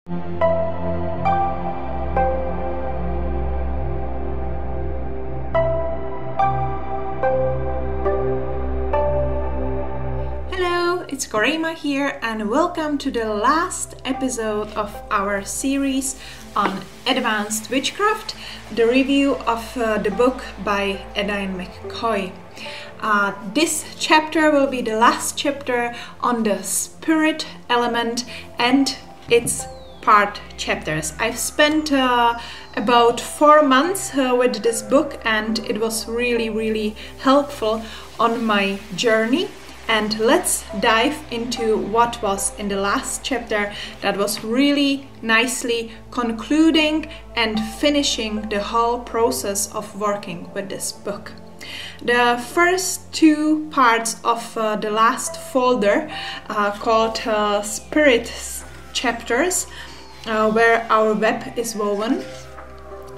Hello, it's Coreyemmah here and welcome to the last episode of our series on Advanced Witchcraft, the review of the book by Edain McCoy. This chapter will be the last chapter on the spirit element and its part chapters. I've spent about 4 months with this book and it was really helpful on my journey. And let's dive into what was in the last chapter that was really nicely concluding and finishing the whole process of working with this book. The first 2 parts of the last folder called Spirit Chapters, where our web is woven,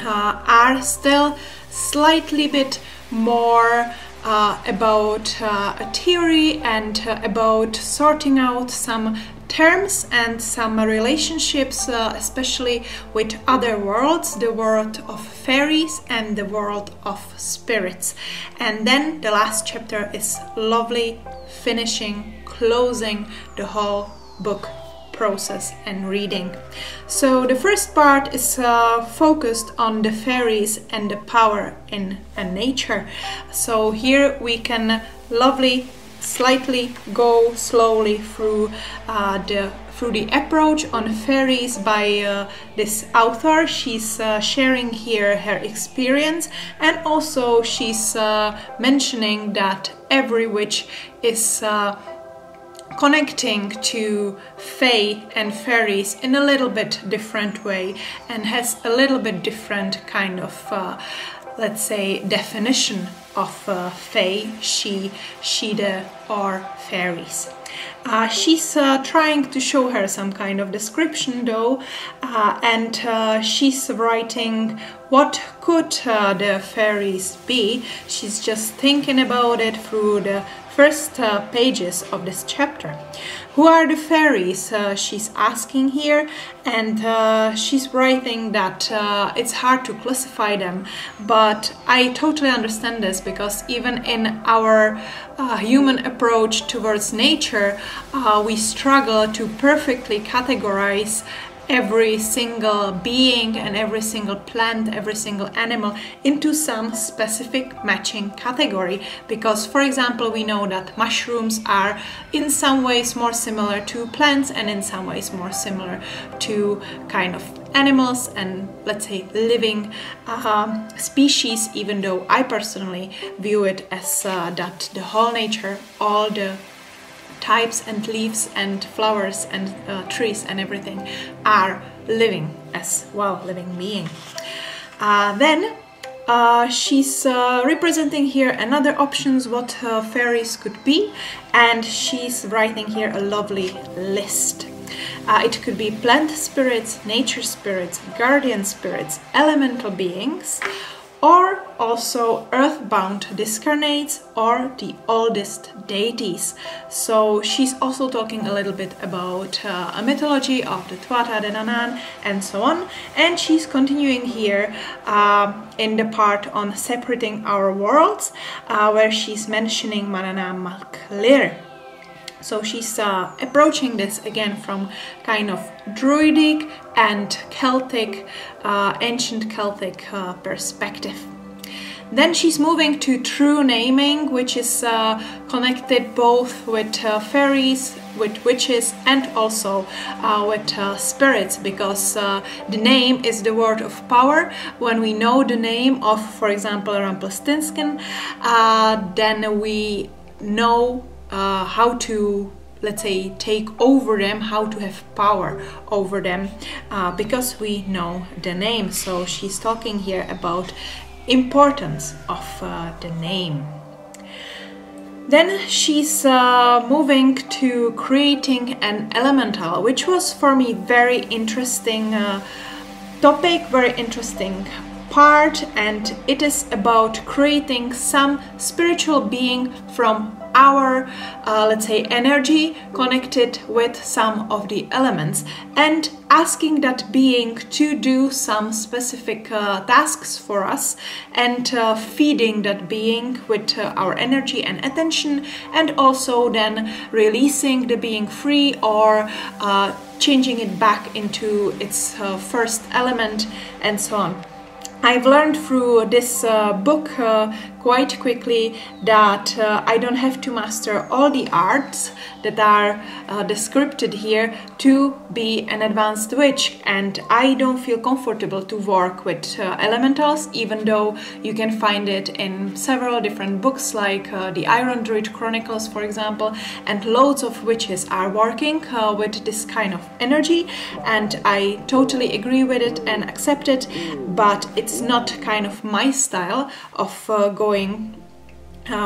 are still slightly bit more about a theory and about sorting out some terms and some relationships, especially with other worlds, the world of fairies and the world of spirits. And then the last chapter is lovely, finishing, closing the whole book process and reading. So the first part is focused on the fairies and the power in nature. So here we can slightly go slowly through the approach on fairies by this author. She's sharing here her experience, and also she's mentioning that every witch is connecting to fae and fairies in a little bit different way and has a little bit different kind of let's say definition of fae, she-de or fairies. She's trying to show her some kind of description though, and she's writing what could the fairies be. She's just thinking about it through the first pages of this chapter. Who are the fairies? She's asking here, and she's writing that it's hard to classify them, but I totally understand this, because even in our human approach towards nature, we struggle to perfectly categorize every single being and every single plant, every single animal into some specific matching category. Because, for example, we know that mushrooms are in some ways more similar to plants and in some ways more similar to kind of animals and, let's say, living species, even though I personally view it as that the whole nature, all the types and leaves and flowers and trees and everything are living as well, living being. Then she's representing here another options what fairies could be, and she's writing here a lovely list. It could be plant spirits, nature spirits, guardian spirits, elemental beings, or also earthbound discarnates or the oldest deities. So she's also talking a little bit about a mythology of the Tuatha De Danann and so on. And she's continuing here in the part on separating our worlds, where she's mentioning Manana Malklir. So she's approaching this again from kind of druidic and Celtic, ancient Celtic perspective. Then she's moving to true naming, which is connected both with fairies, with witches, and also with spirits, because the name is the word of power. When we know the name of, for example, Rumpelstiltskin, then we know how to, let's say, take over them, how to have power over them, because we know the name. So she's talking here about importance of the name. Then she's moving to creating an elemental, which was for me very interesting topic, very interesting part, and it is about creating some spiritual being from our let's say energy connected with some of the elements, and asking that being to do some specific tasks for us, and feeding that being with our energy and attention, and also then releasing the being free, or changing it back into its first element, and so on. I've learned through this book quite quickly that I don't have to master all the arts that are described here to be an advanced witch, and I don't feel comfortable to work with elementals, even though you can find it in several different books like the Iron Druid Chronicles, for example, and loads of witches are working with this kind of energy, and I totally agree with it and accept it, but it's not kind of my style of going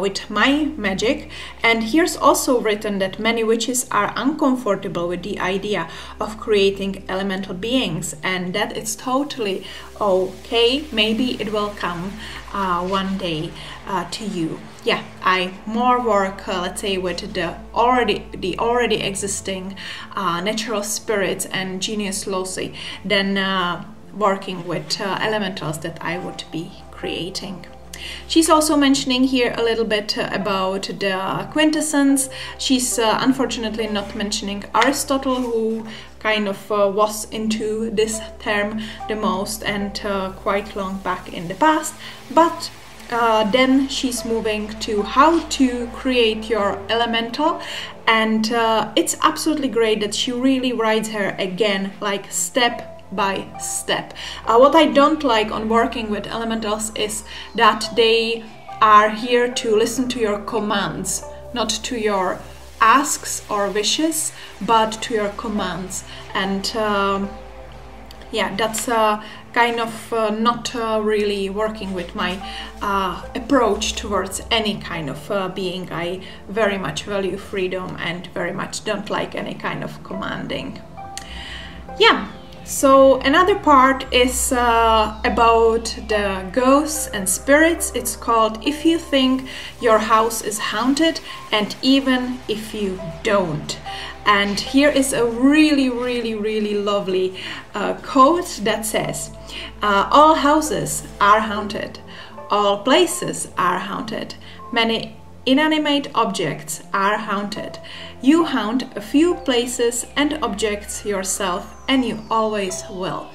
with my magic. And here's also written that many witches are uncomfortable with the idea of creating elemental beings, and that is totally okay. Maybe it will come one day to you. Yeah, I more work, let's say, with the already existing natural spirits and genius loci than working with elementals that I would be creating. She's also mentioning here a little bit about the quintessence. She's unfortunately not mentioning Aristotle, who kind of was into this term the most and quite long back in the past, but then she's moving to how to create your elemental, and it's absolutely great that she really writes her again like step by step. What I don't like on working with elementals is that they are here to listen to your commands, not to your asks or wishes, but to your commands. And yeah, that's kind of not really working with my approach towards any kind of being. I very much value freedom and very much don't like any kind of commanding. Yeah. So another part is about the ghosts and spirits. It's called If You Think Your House is Haunted, and Even If You Don't. And here is a really lovely quote that says, all houses are haunted, all places are haunted, many inanimate objects are haunted. You haunt a few places and objects yourself, and you always will.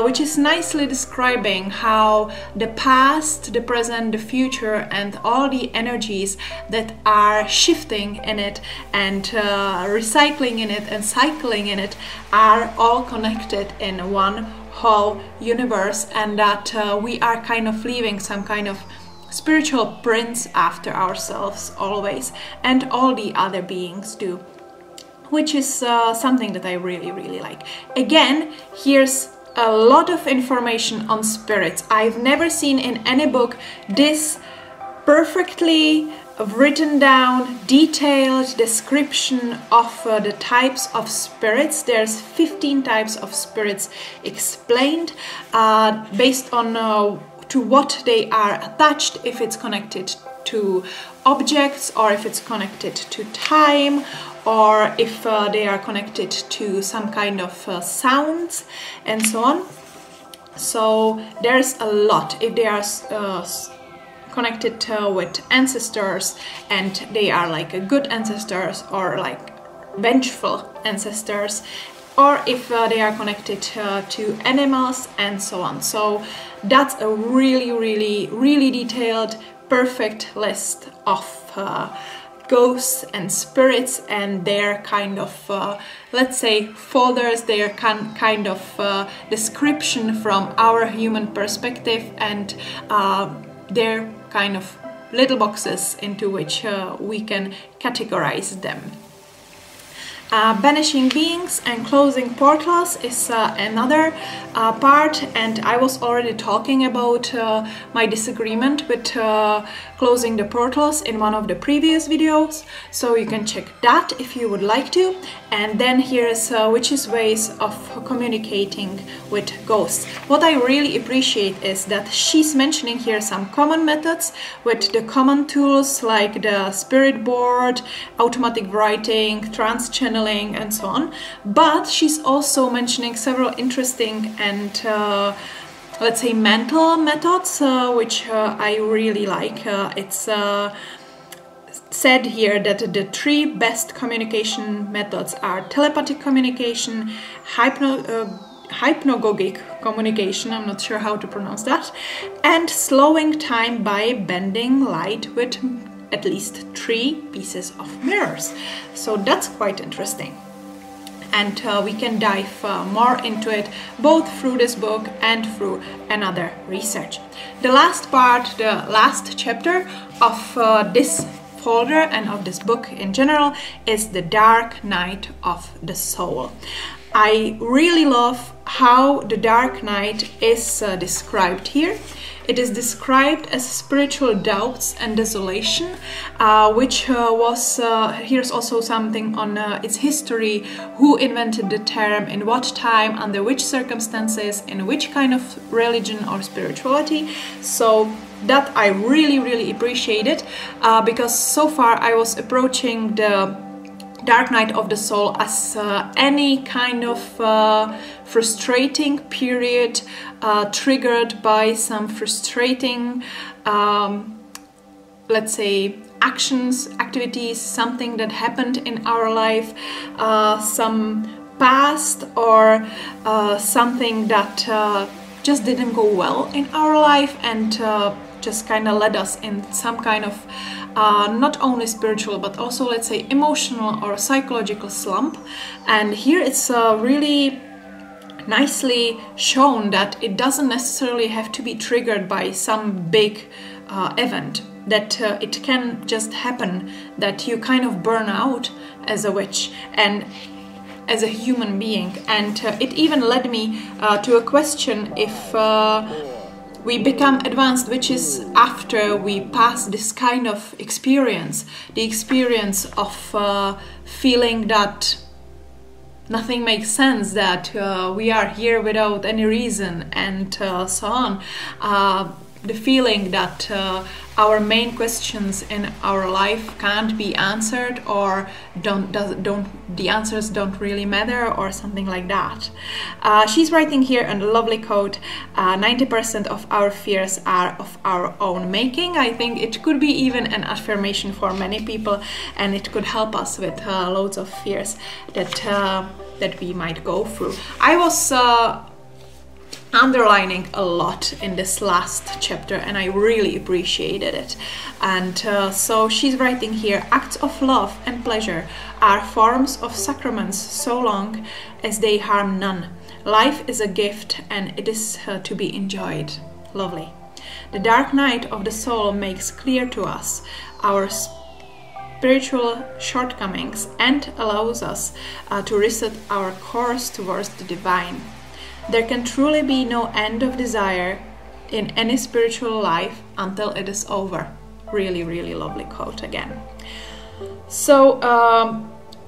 Which is nicely describing how the past, the present, the future, and all the energies that are shifting in it and recycling in it and cycling in it are all connected in one whole universe, and that we are kind of leaving some kind of spiritual prints after ourselves always, and all the other beings do, which is something that I really like. Again, here's a lot of information on spirits. I've never seen in any book this perfectly written down, detailed description of the types of spirits. There's 15 types of spirits explained based on to what they are attached, if it's connected to objects, or if it's connected to time, or if they are connected to some kind of sounds, and so on. So there's a lot. If they are connected with ancestors, and they are like good ancestors or like vengeful ancestors, or if they are connected to animals, and so on. So that's a really detailed, perfect list of ghosts and spirits and their kind of, let's say, folders, their kind of description from our human perspective, and their kind of little boxes into which we can categorize them. Banishing beings and closing portals is another part, and I was already talking about my disagreement with closing the portals in one of the previous videos, so you can check that if you would like to. And then here is witches' ways of communicating with ghosts. What I really appreciate is that she's mentioning here some common methods with the common tools like the spirit board, automatic writing, trance channeling, and so on. But she's also mentioning several interesting and let's say mental methods, which I really like. It's said here that the three best communication methods are telepathic communication, hypnagogic communication, I'm not sure how to pronounce that, and slowing time by bending light with at least 3 pieces of mirrors. So that's quite interesting. And we can dive more into it both through this book and through another research. The last part, the last chapter of this folder and of this book in general is the Dark Night of the Soul. I really love how the Dark Night is described here. It is described as spiritual doubts and desolation, which was, here's also something on its history, who invented the term, in what time, under which circumstances, in which kind of religion or spirituality. So that I really appreciated, because so far I was approaching the Dark Night of the Soul as any kind of frustrating period triggered by some frustrating, let's say, actions, activities, something that happened in our life, some past or something that just didn't go well in our life and just kind of led us in some kind of not only spiritual but also, let's say, emotional or psychological slump. And here it's really nicely shown that it doesn't necessarily have to be triggered by some big event, that it can just happen that you kind of burn out as a witch and as a human being. And it even led me to a question if we become advanced witches after we pass this kind of experience, the experience of feeling that nothing makes sense, that we are here without any reason, and so on. The feeling that our main questions in our life can't be answered, or the answers don't really matter, or something like that. She's writing here a lovely quote: 90% of our fears are of our own making. I think it could be even an affirmation for many people, and it could help us with loads of fears that we might go through. I was underlining a lot in this last chapter, and I really appreciated it. And so she's writing here: acts of love and pleasure are forms of sacraments so long as they harm none. Life is a gift and it is to be enjoyed. Lovely. The Dark Night of the Soul makes clear to us our spiritual shortcomings and allows us to reset our course towards the divine. There can truly be no end of desire in any spiritual life until it is over. Really lovely quote again. So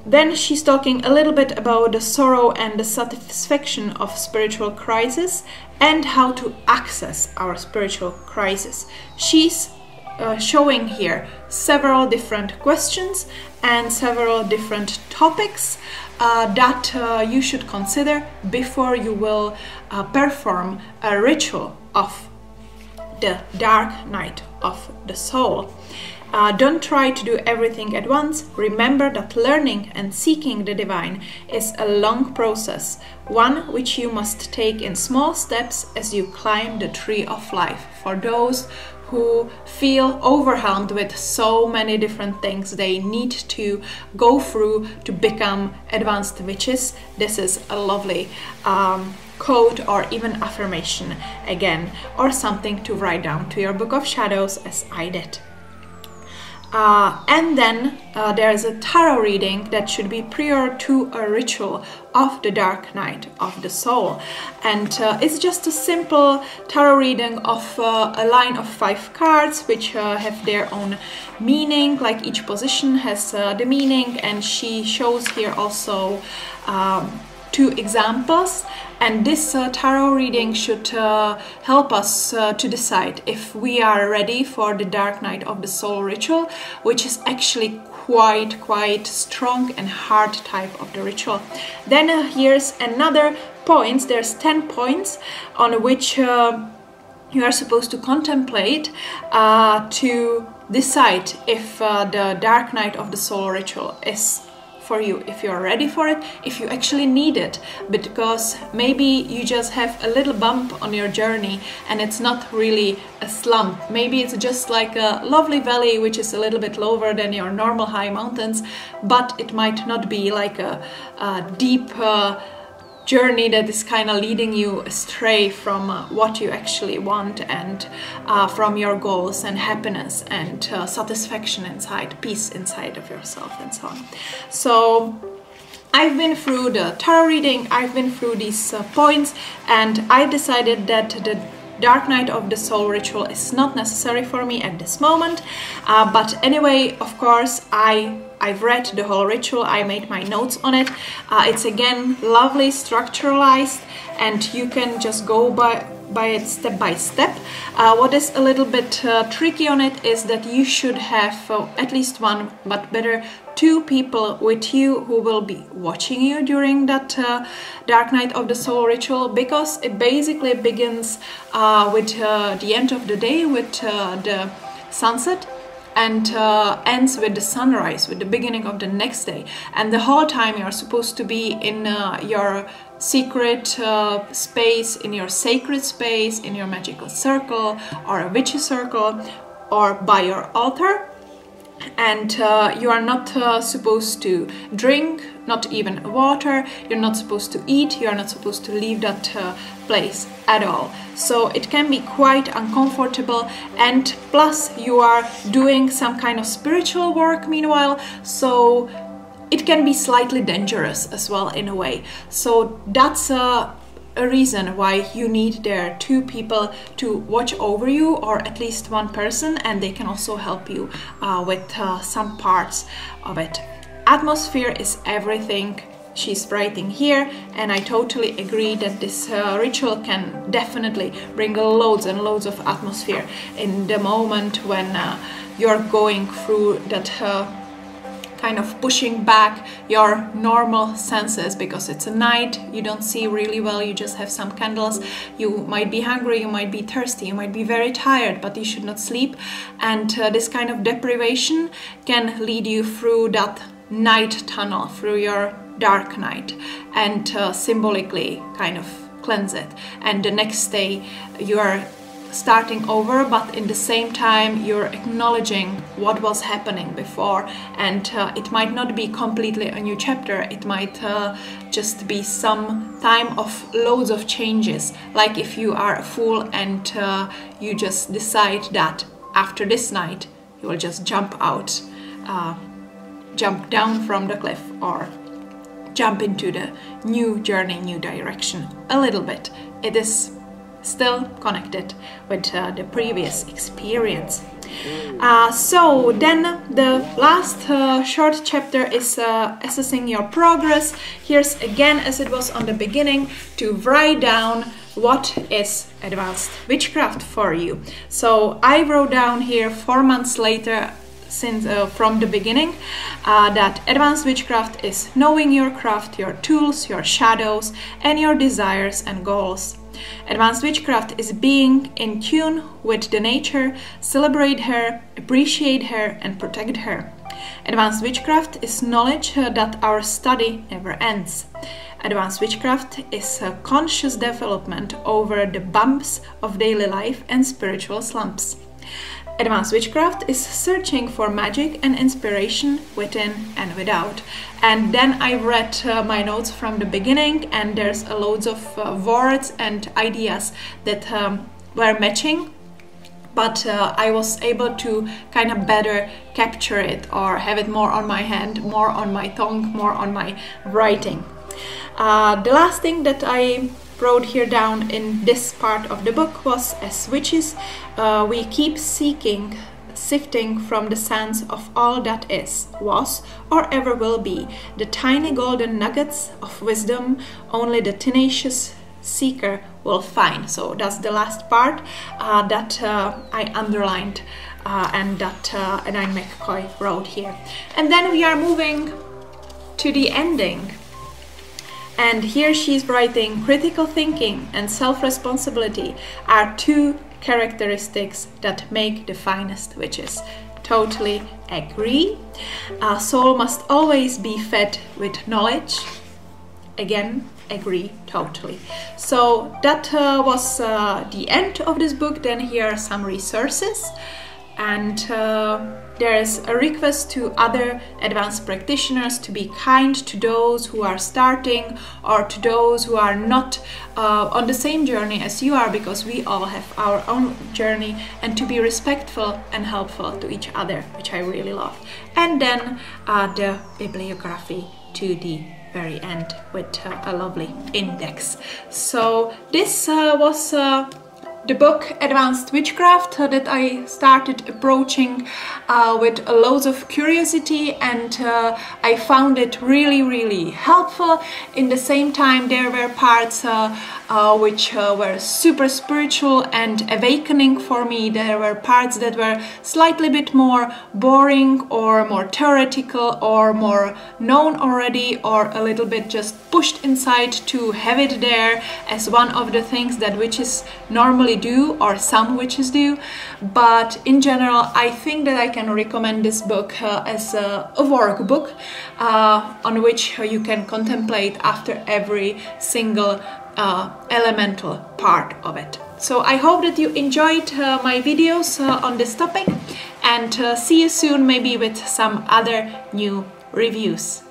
then she's talking a little bit about the sorrow and the satisfaction of spiritual crisis and how to access our spiritual crisis. She's showing here several different questions and several different topics that you should consider before you will perform a ritual of the Dark Night of the Soul. Don't try to do everything at once. Remember that learning and seeking the divine is a long process, one which you must take in small steps as you climb the tree of life. For those who feel overwhelmed with so many different things they need to go through to become advanced witches, this is a lovely quote or even affirmation again, or something to write down to your book of shadows, as I did. And then there's a tarot reading that should be prior to a ritual of the dark night of the soul. And it's just a simple tarot reading of a line of 5 cards, which have their own meaning, like each position has the meaning, and she shows here also 2 examples. And this tarot reading should help us to decide if we are ready for the dark night of the soul ritual, which is actually quite strong and hard type of the ritual. Then here's another points. There's 10 points on which you are supposed to contemplate to decide if the dark night of the soul ritual is for you, if you're ready for it, if you actually need it, because maybe you just have a little bump on your journey and it's not really a slump. Maybe it's just like a lovely valley which is a little bit lower than your normal high mountains, but it might not be like a deep journey that is kind of leading you astray from what you actually want, and from your goals and happiness and satisfaction inside, peace inside of yourself, and so on. So I've been through the tarot reading, I've been through these points, and I decided that the dark night of the soul ritual is not necessary for me at this moment. But anyway, of course, I've read the whole ritual, I made my notes on it. It's again lovely structuralized, and you can just go by it step by step. What is a little bit tricky on it is that you should have at least 1, but better 2 people with you who will be watching you during that dark night of the soul ritual, because it basically begins with the end of the day, with the sunset, and ends with the sunrise, with the beginning of the next day. And the whole time you're supposed to be in your secret space, in your sacred space, in your magical circle or a witchy circle, or by your altar. And you are not supposed to drink, not even water, you're not supposed to eat, you're not supposed to leave that place at all. So it can be quite uncomfortable, and plus you are doing some kind of spiritual work meanwhile, so it can be slightly dangerous as well in a way. So that's a reason why you need there 2 people to watch over you, or at least 1 person, and they can also help you with some parts of it. Atmosphere is everything, she's writing here, and I totally agree that this ritual can definitely bring loads and loads of atmosphere in the moment when you're going through that kind of pushing back your normal senses, because it's a night, you don't see really well, you just have some candles, you might be hungry, you might be thirsty, you might be very tired, but you should not sleep. And this kind of deprivation can lead you through that night tunnel, through your dark night, and symbolically kind of cleanse it. And the next day you are starting over, but in the same time you're acknowledging what was happening before, and it might not be completely a new chapter, it might just be some time of loads of changes, like if you are a fool and you just decide that after this night you will just jump out, jump down from the cliff, or jump into the new journey, new direction a little bit. It is still connected with the previous experience. So then the last short chapter is assessing your progress. Here's again, as it was on the beginning, to write down what is advanced witchcraft for you. So I wrote down here 4 months later, since from the beginning, that advanced witchcraft is knowing your craft, your tools, your shadows, and your desires and goals. Advanced witchcraft is being in tune with the nature, celebrate her, appreciate her, and protect her. Advanced witchcraft is knowledge that our study never ends. Advanced witchcraft is a conscious development over the bumps of daily life and spiritual slumps. Advanced witchcraft is searching for magic and inspiration within and without. And then I read my notes from the beginning, and there's loads of words and ideas that were matching but I was able to kind of better capture it or have it more on my hand, more on my tongue, more on my writing. The last thing that I wrote here down in this part of the book was, as witches, we keep seeking, sifting from the sands of all that is, was, or ever will be, the tiny golden nuggets of wisdom only the tenacious seeker will find. So that's the last part that I underlined and that Edain McCoy wrote here. And then we are moving to the ending. And here she's writing, critical thinking and self-responsibility are two characteristics that make the finest witches. Totally agree. A soul must always be fed with knowledge. Again, agree totally. So that was the end of this book. Then here are some resources, and there's a request to other advanced practitioners to be kind to those who are starting or to those who are not on the same journey as you are, because we all have our own journey, and to be respectful and helpful to each other, which I really love. And then the bibliography to the very end with a lovely index. So this was the book Advanced Witchcraft that I started approaching with loads of curiosity, and I found it really helpful. In the same time, there were parts which were super spiritual and awakening for me. There were parts that were slightly bit more boring or more theoretical or more known already, or a little bit just pushed inside to have it there as one of the things that witches normally do, or some witches do. But in general, I think that I can recommend this book as a workbook on which you can contemplate after every single elemental part of it. So I hope that you enjoyed my videos on this topic, and see you soon, maybe with some other new reviews.